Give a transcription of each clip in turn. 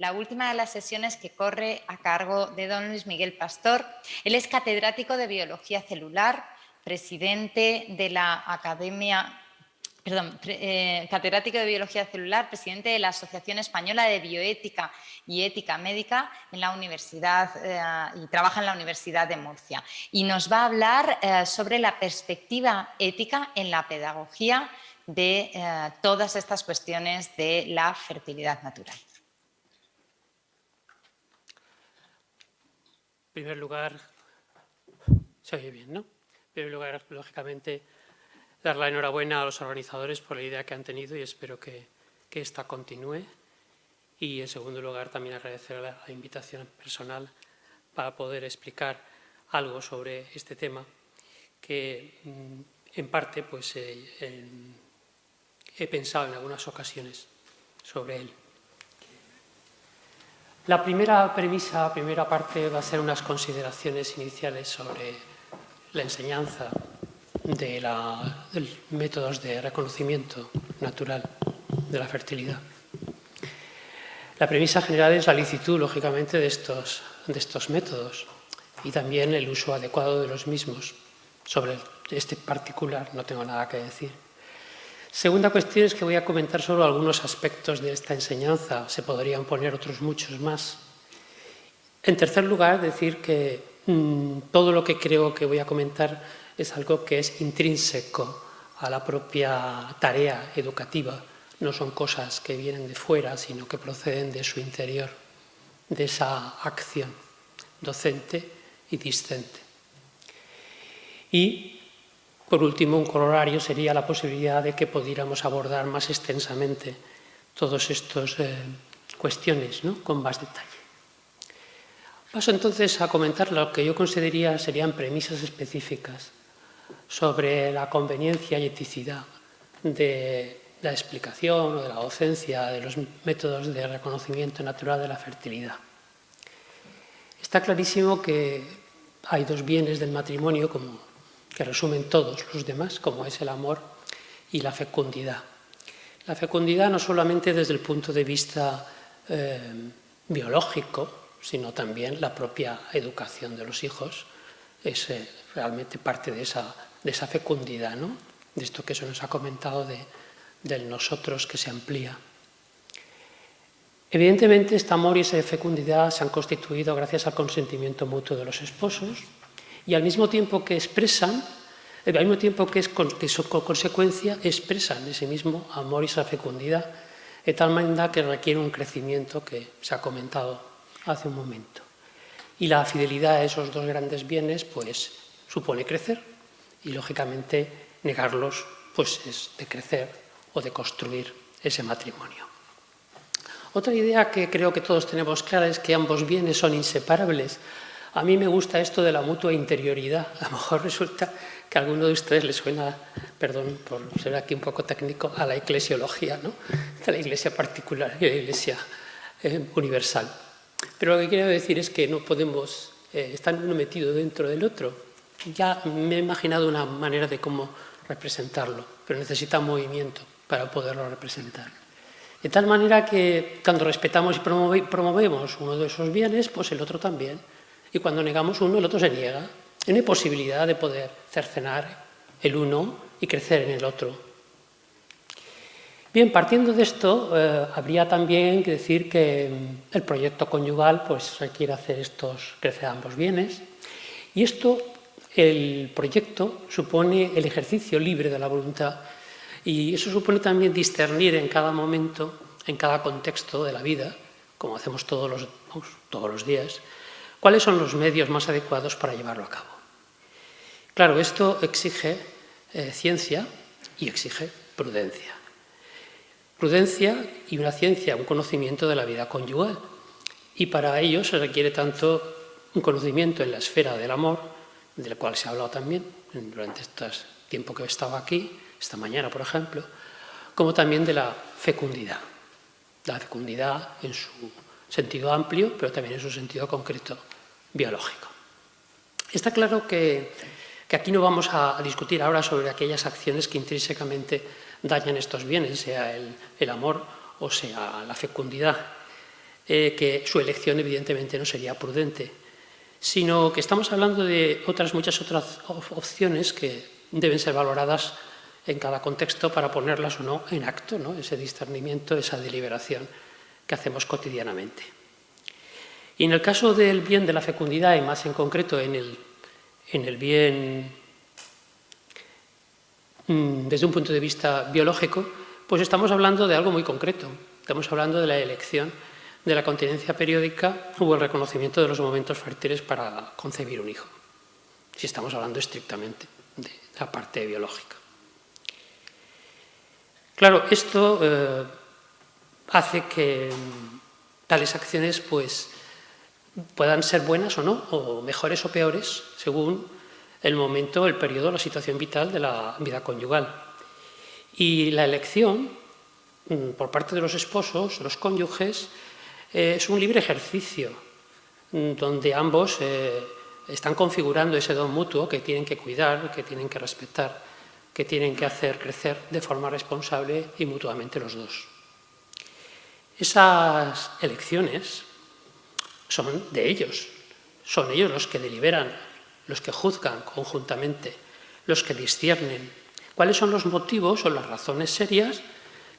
la última de las sesiones que corre a cargo de don Luis Miguel Pastor. Él es catedrático de Biología Celular, presidente de la catedrático de Biología Celular, presidente de la Asociación Española de Bioética y Ética Médica en la Universidad y trabaja en la Universidad de Murcia. Y nos va a hablar sobre la perspectiva ética en la pedagogía de todas estas cuestiones de la fertilidad natural. En primer lugar, se oye bien, ¿no? En primer lugar, lógicamente, dar la enhorabuena a los organizadores por la idea que han tenido y espero que esta continúe. Y en segundo lugar, también agradecer la invitación personal para poder explicar algo sobre este tema que, en parte, pues, he pensado en algunas ocasiones sobre él. La primera premisa, primera parte, va a ser unas consideraciones iniciales sobre la enseñanza de los métodos de reconocimiento natural de la fertilidad. La premisa general es la licitud, lógicamente, de estos métodos y también el uso adecuado de los mismos. Sobre este particular no tengo nada que decir. Segunda cuestión es que voy a comentar solo algunos aspectos de esta enseñanza. Se podrían poner otros muchos más. En tercer lugar, decir que todo lo que creo que voy a comentar es algo que es intrínseco a la propia tarea educativa. No son cosas que vienen de fuera, sino que proceden de su interior, de esa acción docente y discente. Y, por último, un corolario sería la posibilidad de que pudiéramos abordar más extensamente todas estas cuestiones, ¿no?, con más detalle. Paso entonces a comentar lo que yo consideraría serían premisas específicas sobre la conveniencia y eticidad de la explicación o de la docencia de los métodos de reconocimiento natural de la fertilidad. Está clarísimo que hay dos bienes del matrimonio que resumen todos los demás, como es el amor y la fecundidad. La fecundidad no solamente desde el punto de vista biológico, sino también la propia educación de los hijos es realmente parte de esa fecundidad, ¿no?, de esto que se nos ha comentado del nosotros que se amplía. Evidentemente, este amor y esa fecundidad se han constituido gracias al consentimiento mutuo de los esposos y al mismo tiempo que expresan, al mismo tiempo que su consecuencia expresan ese mismo amor y esa fecundidad, de tal manera que requiere un crecimiento que se ha comentado hace un momento. Y la fidelidad a esos dos grandes bienes pues supone crecer y, lógicamente, negarlos pues es decrecer o de construir ese matrimonio. Otra idea que creo que todos tenemos clara es que ambos bienes son inseparables. A mí me gusta esto de la mutua interioridad. A lo mejor resulta que a alguno de ustedes le suena, perdón por ser aquí un poco técnico, a la eclesiología, ¿no?, a la iglesia particular y a la iglesia universal. Pero lo que quiero decir es que no podemos estar uno metido dentro del otro. Ya me he imaginado una manera de cómo representarlo, pero necesita movimiento para poderlo representar. De tal manera que cuando respetamos y promovemos uno de esos bienes, pues el otro también. Y cuando negamos uno, el otro se niega. No hay posibilidad de poder cercenar el uno y crecer en el otro. Bien, partiendo de esto, habría también que decir que el proyecto conyugal pues, requiere hacer crecer ambos bienes. Y el proyecto supone el ejercicio libre de la voluntad. Y eso supone también discernir en cada momento, en cada contexto de la vida, como hacemos todos los días, cuáles son los medios más adecuados para llevarlo a cabo. Claro, esto exige ciencia y exige prudencia. Prudencia y una ciencia, un conocimiento de la vida conyugal. Y para ello se requiere tanto un conocimiento en la esfera del amor, del cual se ha hablado también durante este tiempo que he estado aquí, esta mañana, por ejemplo, como también de la fecundidad. La fecundidad en su sentido amplio, pero también en su sentido concreto, biológico. Está claro que aquí no vamos a discutir ahora sobre aquellas acciones que intrínsecamente dañan estos bienes, sea el amor o sea la fecundidad. que su elección evidentemente no sería prudente, sino que estamos hablando de muchas otras opciones que deben ser valoradas en cada contexto para ponerlas o no en acto, ¿no? Ese discernimiento, esa deliberación que hacemos cotidianamente. Y en el caso del bien de la fecundidad, y más en concreto en el bien desde un punto de vista biológico, pues estamos hablando de algo muy concreto. Estamos hablando de la elección de la continencia periódica o el reconocimiento de los momentos fértiles para concebir un hijo, si estamos hablando estrictamente de la parte biológica. Claro, esto hace que tales acciones pues, puedan ser buenas o no, o mejores o peores, según el momento, el periodo, la situación vital de la vida conyugal. Y la elección, por parte de los esposos, los cónyuges, es un libre ejercicio, donde ambos están configurando ese don mutuo que tienen que cuidar, que tienen que respetar, que tienen que hacer crecer de forma responsable y mutuamente los dos. Esas elecciones son de ellos, son ellos los que deliberan, los que juzgan conjuntamente, los que disciernen cuáles son los motivos o las razones serias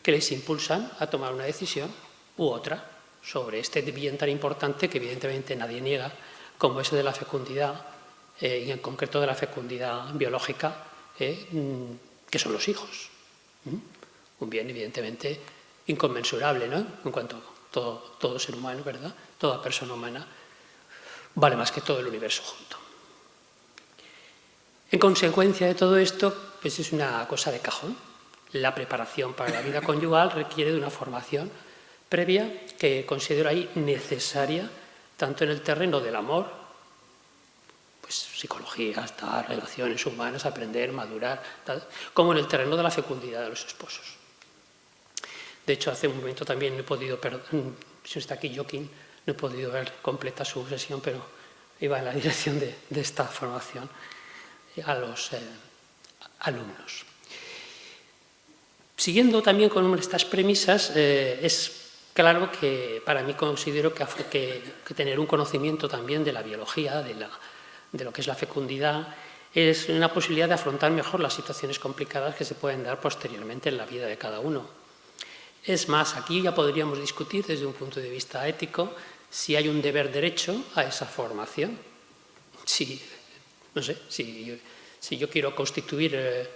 que les impulsan a tomar una decisión u otra sobre este bien tan importante que evidentemente nadie niega, como ese de la fecundidad, y en concreto de la fecundidad biológica, que son los hijos. Un bien evidentemente inconmensurable, ¿no? En cuanto a todo ser humano, ¿verdad? Toda persona humana vale más que todo el universo junto. En consecuencia de todo esto, pues es una cosa de cajón. La preparación para la vida conyugal requiere de una formación previa que considero ahí necesaria, tanto en el terreno del amor, pues psicología, hasta relaciones humanas, aprender, madurar, como en el terreno de la fecundidad de los esposos. De hecho, hace un momento también no he podido, si está aquí Joaquín, no he podido ver completa su sesión, pero iba en la dirección de esta formación a los alumnos. Siguiendo también con estas premisas, es claro que para mí considero que tener un conocimiento también de la biología, de lo que es la fecundidad, es una posibilidad de afrontar mejor las situaciones complicadas que se pueden dar posteriormente en la vida de cada uno. Es más, aquí ya podríamos discutir desde un punto de vista ético si hay un deber-derecho a esa formación. No sé, si yo quiero constituir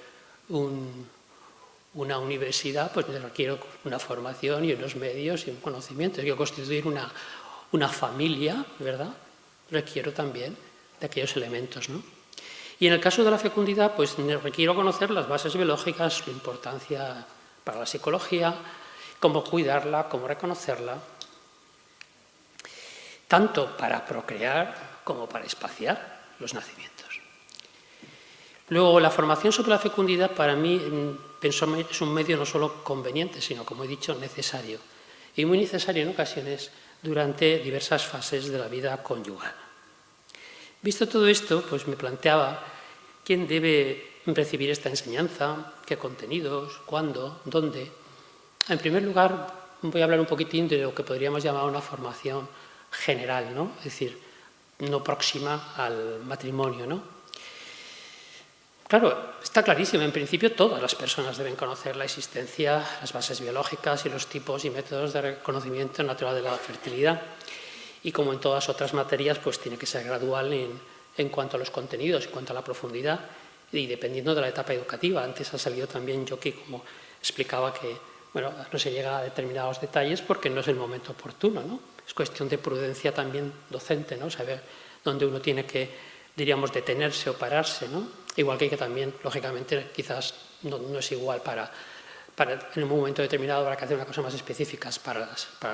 una universidad, pues requiero una formación y unos medios y un conocimiento. Si quiero constituir una familia, ¿verdad? Requiero también de aquellos elementos, ¿no? Y en el caso de la fecundidad, pues requiero conocer las bases biológicas, su importancia para la psicología, cómo cuidarla, cómo reconocerla, tanto para procrear como para espaciar los nacimientos. Luego, la formación sobre la fecundidad para mí es un medio no solo conveniente, sino, como he dicho, necesario. Y muy necesario en ocasiones durante diversas fases de la vida conyugal. Visto todo esto, pues me planteaba quién debe recibir esta enseñanza, qué contenidos, cuándo, dónde. En primer lugar, voy a hablar un poquitín de lo que podríamos llamar una formación general, ¿no? Es decir, no próxima al matrimonio, ¿no? Claro, está clarísimo, en principio todas las personas deben conocer la existencia, las bases biológicas y los tipos y métodos de reconocimiento natural de la fertilidad. Y como en todas otras materias, pues tiene que ser gradual en cuanto a los contenidos, en cuanto a la profundidad y dependiendo de la etapa educativa. Antes ha salido también Joaquín, como explicaba, que bueno, no se llega a determinados detalles porque no es el momento oportuno, ¿no? Es cuestión de prudencia también docente, ¿no? Saber dónde uno tiene que, diríamos, detenerse o pararse, ¿no? Igual que también, lógicamente, quizás no es igual para en un momento determinado habrá que hacer una cosa más específicas para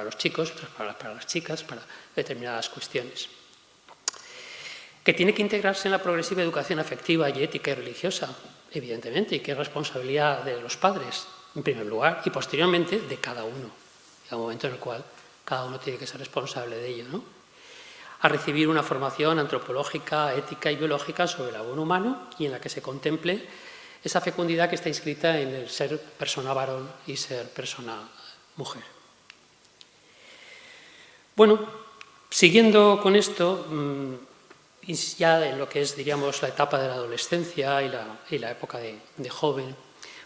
los chicos, para las chicas, para determinadas cuestiones. Que tiene que integrarse en la progresiva educación afectiva y ética y religiosa, evidentemente, y que es responsabilidad de los padres, en primer lugar, y posteriormente de cada uno. Llega un momento en el cual cada uno tiene que ser responsable de ello, ¿no? A recibir una formación antropológica, ética y biológica sobre el abono humano y en la que se contemple esa fecundidad que está inscrita en el ser persona varón y ser persona mujer. Bueno, siguiendo con esto, y ya en lo que es, diríamos, la etapa de la adolescencia y la época de joven,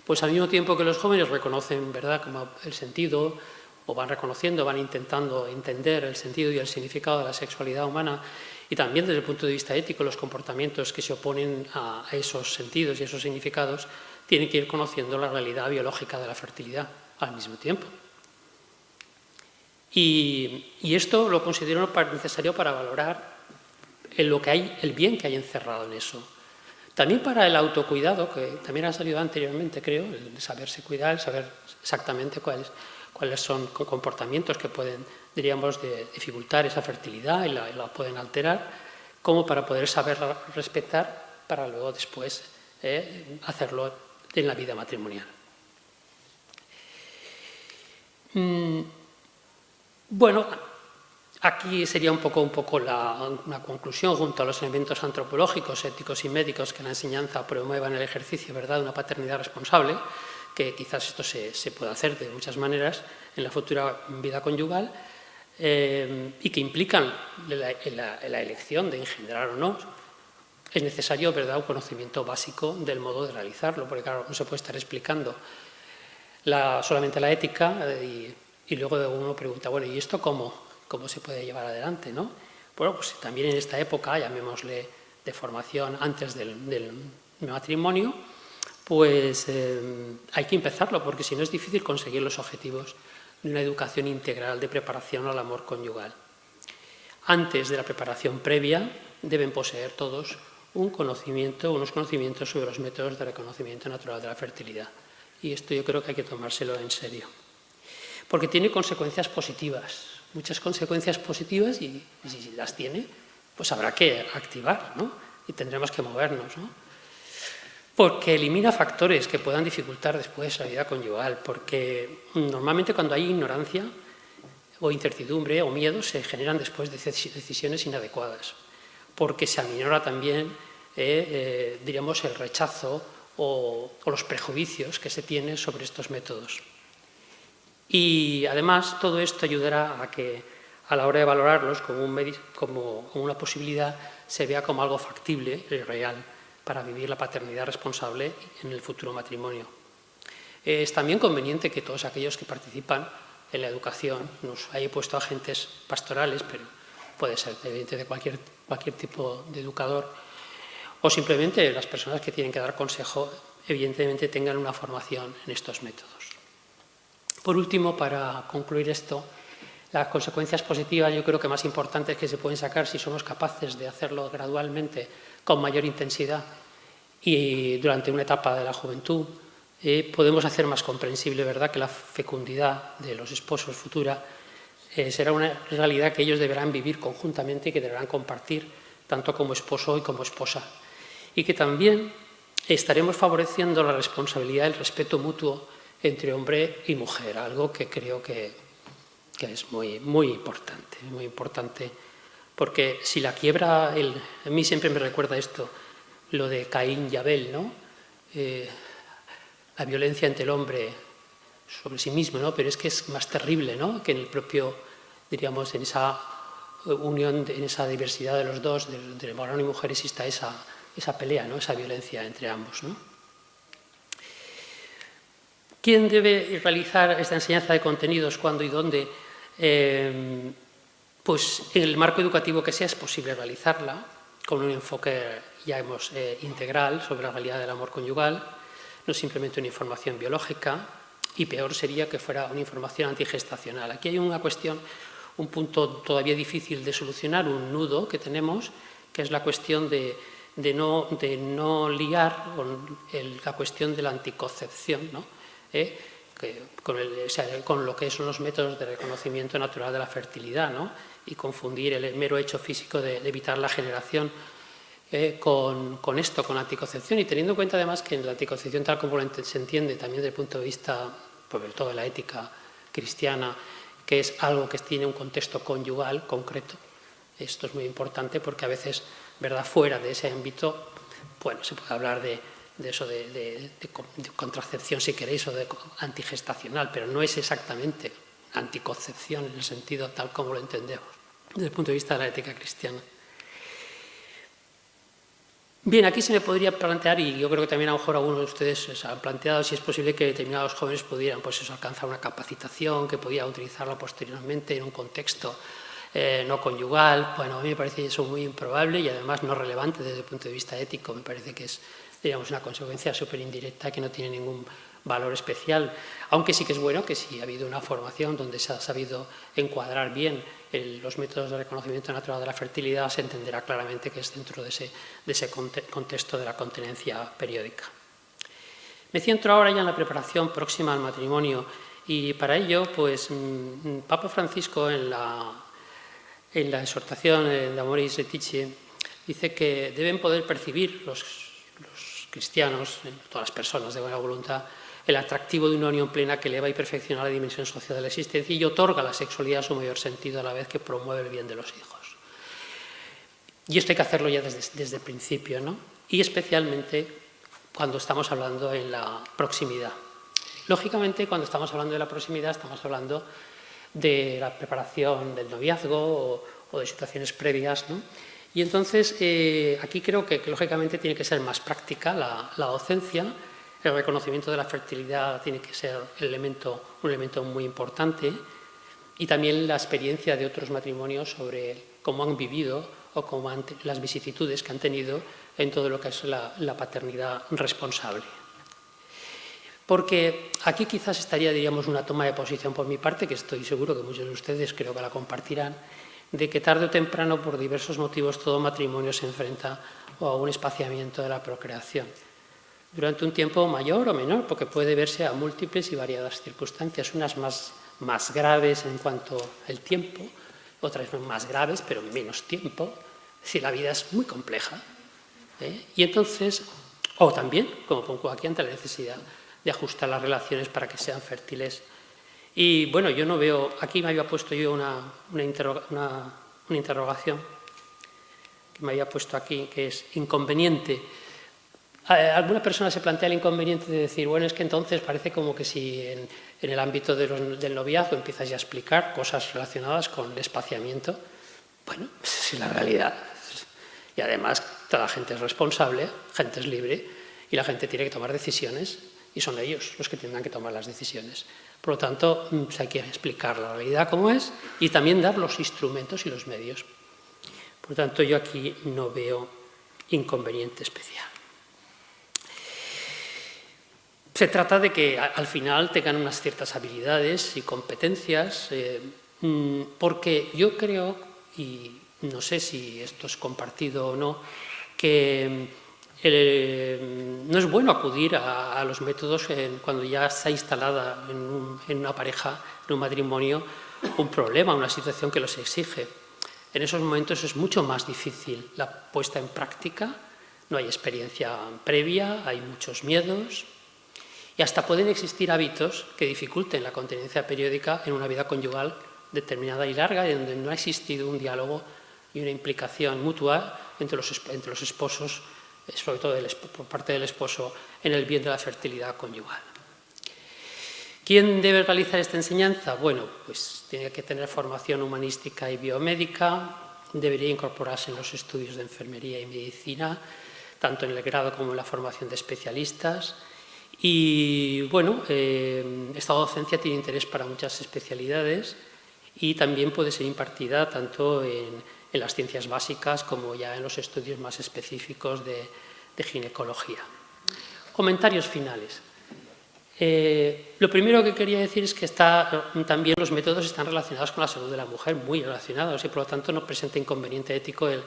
pues al mismo tiempo que los jóvenes reconocen, ¿verdad?, como el sentido, o van reconociendo, van intentando entender el sentido y el significado de la sexualidad humana, y también desde el punto de vista ético los comportamientos que se oponen a esos sentidos y esos significados, tienen que ir conociendo la realidad biológica de la fertilidad al mismo tiempo. Y esto lo considero necesario para valorar el bien que hay encerrado en eso. También para el autocuidado, que también ha salido anteriormente, creo, el saberse cuidar, el saber exactamente cuáles son comportamientos que pueden, diríamos, dificultar esa fertilidad y la pueden alterar, como para poder saber respetar para luego después hacerlo en la vida matrimonial. Bueno, aquí sería un poco una conclusión junto a los elementos antropológicos, éticos y médicos que la enseñanza promueva en el ejercicio, ¿verdad?, de una paternidad responsable, que quizás esto se pueda hacer de muchas maneras en la futura vida conyugal, y que implican la elección de engendrar o no. Es necesario, ¿verdad?, un conocimiento básico del modo de realizarlo, porque claro, no se puede estar explicando solamente la ética y luego uno pregunta, bueno, ¿y esto cómo se puede llevar adelante, ¿no? Bueno, pues también en esta época, llamémosle de formación antes del matrimonio, pues hay que empezarlo, porque si no es difícil conseguir los objetivos de una educación integral de preparación al amor conyugal. Antes de la preparación previa, deben poseer todos unos conocimientos sobre los métodos de reconocimiento natural de la fertilidad. Y esto yo creo que hay que tomárselo en serio. Porque tiene consecuencias positivas, muchas consecuencias positivas, y si las tiene, pues habrá que activar, ¿no? Y tendremos que movernos, ¿no? Porque elimina factores que puedan dificultar después la vida conyugal, porque normalmente cuando hay ignorancia o incertidumbre o miedo se generan después decisiones inadecuadas, porque se aminora también, diríamos, el rechazo o los prejuicios que se tienen sobre estos métodos. Y además todo esto ayudará a que a la hora de valorarlos como una posibilidad se vea como algo factible y real para vivir la paternidad responsable en el futuro matrimonio. Es también conveniente que todos aquellos que participan en la educación, nos haya puesto agentes pastorales, pero puede ser evidentemente de cualquier tipo de educador, o simplemente las personas que tienen que dar consejo, evidentemente tengan una formación en estos métodos. Por último, para concluir esto, las consecuencias positivas yo creo que más importantes que se pueden sacar si somos capaces de hacerlo gradualmente con mayor intensidad y durante una etapa de la juventud, podemos hacer más comprensible, ¿verdad?, que la fecundidad de los esposos futura será una realidad que ellos deberán vivir conjuntamente y que deberán compartir tanto como esposo y como esposa. Y que también estaremos favoreciendo la responsabilidad y el respeto mutuo entre hombre y mujer, algo que creo que es muy importante, porque si la quiebra, a mí siempre me recuerda esto, lo de Caín y Abel, ¿no? La violencia entre el hombre sobre sí mismo, ¿no? Pero es que es más terrible, ¿no?, que en el propio, diríamos, en esa unión, en esa diversidad de los dos, entre varón y mujer, exista esa pelea, ¿no?, esa violencia entre ambos, ¿no? ¿Quién debe realizar esta enseñanza de contenidos, cuándo y dónde? Pues en el marco educativo que sea es posible realizarla, con un enfoque, integral sobre la realidad del amor conyugal, no simplemente una información biológica, y peor sería que fuera una información antigestacional. Aquí hay una cuestión, un punto todavía difícil de solucionar, un nudo que tenemos, que es la cuestión de no liar con la cuestión de la anticoncepción, ¿no? Con lo que son los métodos de reconocimiento natural de la fertilidad, ¿no? Y confundir el mero hecho físico de evitar la generación con esto, con la anticoncepción, y teniendo en cuenta además que en la anticoncepción, tal como se entiende también desde el punto de vista, sobre todo de la ética cristiana, que es algo que tiene un contexto conyugal concreto. Esto es muy importante porque a veces, ¿verdad?, fuera de ese ámbito, bueno, se puede hablar de contracepción, si queréis, o de antigestacional, pero no es exactamente anticoncepción en el sentido tal como lo entendemos, desde el punto de vista de la ética cristiana. Bien, aquí se me podría plantear, y yo creo que también a lo mejor algunos de ustedes se han planteado, si es posible que determinados jóvenes pudieran alcanzar una capacitación, que podían utilizarla posteriormente en un contexto no conyugal. Bueno, a mí me parece eso muy improbable y además no relevante desde el punto de vista ético. Me parece que es, digamos, una consecuencia súper indirecta que no tiene ningún valor especial, aunque sí que es bueno que si ha habido una formación donde se ha sabido encuadrar bien los métodos de reconocimiento natural de la fertilidad, se entenderá claramente que es dentro de ese contexto de la continencia periódica. Me centro ahora ya en la preparación próxima al matrimonio y para ello, pues, Papa Francisco en la exhortación de Amoris Laetitia dice que deben poder percibir los cristianos, todas las personas de buena voluntad, el atractivo de una unión plena que eleva y perfecciona la dimensión social de la existencia y otorga a la sexualidad su mayor sentido a la vez que promueve el bien de los hijos. Y esto hay que hacerlo ya desde el principio, ¿no? Y especialmente cuando estamos hablando en la proximidad. Lógicamente, cuando estamos hablando de la proximidad, estamos hablando de la preparación del noviazgo o de situaciones previas, ¿no? Y entonces, aquí creo que lógicamente tiene que ser más práctica la docencia. El reconocimiento de la fertilidad tiene que ser un elemento muy importante y también la experiencia de otros matrimonios sobre cómo han vivido o las vicisitudes que han tenido en todo lo que es la paternidad responsable. Porque aquí quizás estaría, diríamos, una toma de posición por mi parte, que estoy seguro que muchos de ustedes creo que la compartirán, de que tarde o temprano, por diversos motivos, todo matrimonio se enfrenta a un espaciamiento de la procreación. Durante un tiempo mayor o menor, porque puede verse a múltiples y variadas circunstancias, unas más graves en cuanto al tiempo, otras más graves pero menos tiempo. Es decir, la vida es muy compleja. Y entonces, o también, como pongo aquí, ante la necesidad de ajustar las relaciones para que sean fértiles. Y bueno, yo no veo, aquí me había puesto yo una interrogación que me había puesto aquí, que es inconveniente. Alguna persona se plantea el inconveniente de decir, bueno, es que entonces parece como que si en el ámbito del noviazgo empiezas ya a explicar cosas relacionadas con el espaciamiento, bueno, esa es la realidad. Y además, toda la gente es responsable, gente es libre y la gente tiene que tomar decisiones y son ellos los que tendrán que tomar las decisiones. Por lo tanto, hay que explicar la realidad como es y también dar los instrumentos y los medios. Por lo tanto, yo aquí no veo inconveniente especial. Se trata de que al final tengan unas ciertas habilidades y competencias, porque yo creo, y no sé si esto es compartido o no, que no es bueno acudir a los métodos cuando ya está instalada en una pareja, en un matrimonio, un problema, una situación que los exige. En esos momentos es mucho más difícil la puesta en práctica, no hay experiencia previa, hay muchos miedos. Y hasta pueden existir hábitos que dificulten la continencia periódica en una vida conyugal determinada y larga, en donde no ha existido un diálogo y una implicación mutua entre los esposos, sobre todo por parte del esposo, en el bien de la fertilidad conyugal. ¿Quién debe realizar esta enseñanza? Bueno, pues tiene que tener formación humanística y biomédica, debería incorporarse en los estudios de enfermería y medicina, tanto en el grado como en la formación de especialistas. Y bueno, esta docencia tiene interés para muchas especialidades y también puede ser impartida tanto en las ciencias básicas como ya en los estudios más específicos de ginecología. Comentarios finales. Lo primero que quería decir es que también los métodos están relacionados con la salud de la mujer, muy relacionados, y por lo tanto no presenta inconveniente ético el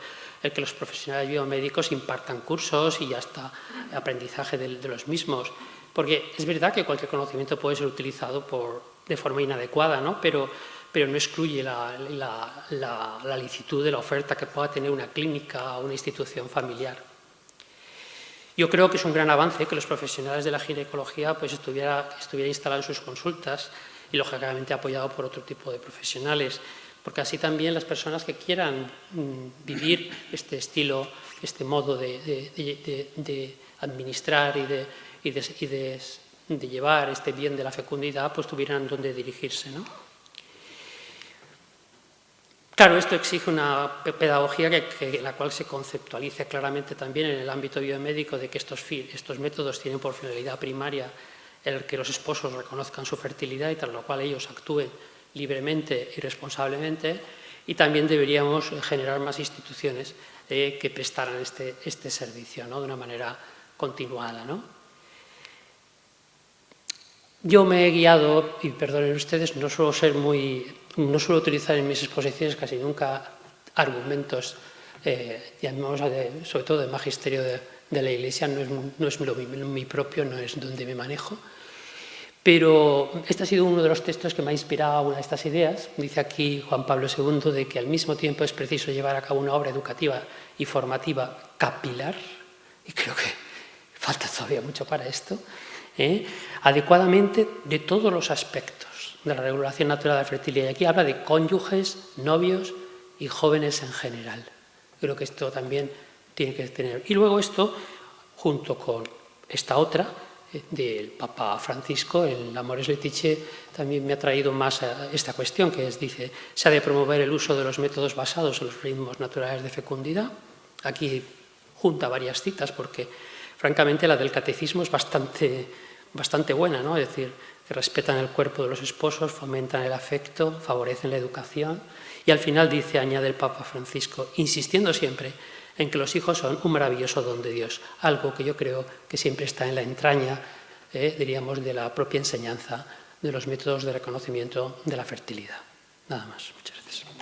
que los profesionales biomédicos impartan cursos y hasta aprendizaje de los mismos. Porque es verdad que cualquier conocimiento puede ser utilizado de forma inadecuada, ¿no? Pero no excluye la licitud de la oferta que pueda tener una clínica o una institución familiar. Yo creo que es un gran avance que los profesionales de la ginecología pues, estuviera instalado en sus consultas y lógicamente apoyado por otro tipo de profesionales, porque así también las personas que quieran vivir este estilo, este modo de administrar y de llevar este bien de la fecundidad, pues tuvieran dónde dirigirse, ¿no? Claro, esto exige una pedagogía la cual se conceptualice claramente también en el ámbito biomédico de que estos métodos tienen por finalidad primaria el que los esposos reconozcan su fertilidad y tras lo cual ellos actúen libremente y responsablemente, y también deberíamos generar más instituciones que prestaran este servicio, ¿no?, de una manera continuada, ¿no? Yo me he guiado, y perdonen ustedes, no suelo utilizar en mis exposiciones casi nunca argumentos, sobre todo de magisterio de la Iglesia, no es mi propio, no es donde me manejo, pero este ha sido uno de los textos que me ha inspirado a una de estas ideas. Dice aquí Juan Pablo II de que al mismo tiempo es preciso llevar a cabo una obra educativa y formativa capilar, y creo que falta todavía mucho para esto, adecuadamente de todos los aspectos de la regulación natural de la fertilidad. Y aquí habla de cónyuges, novios y jóvenes en general. Creo que esto también tiene que tener. Y luego esto, junto con esta otra, del Papa Francisco, el Amoris Laetitia, también me ha traído más a esta cuestión, que es, dice, se ha de promover el uso de los métodos basados en los ritmos naturales de fecundidad. Aquí junta varias citas, porque francamente la del catecismo es bastante buena, ¿no? Es decir, que respetan el cuerpo de los esposos, fomentan el afecto, favorecen la educación, y al final dice, añade el Papa Francisco, insistiendo siempre en que los hijos son un maravilloso don de Dios, algo que yo creo que siempre está en la entraña, diríamos, de la propia enseñanza de los métodos de reconocimiento de la fertilidad. Nada más. Muchas gracias.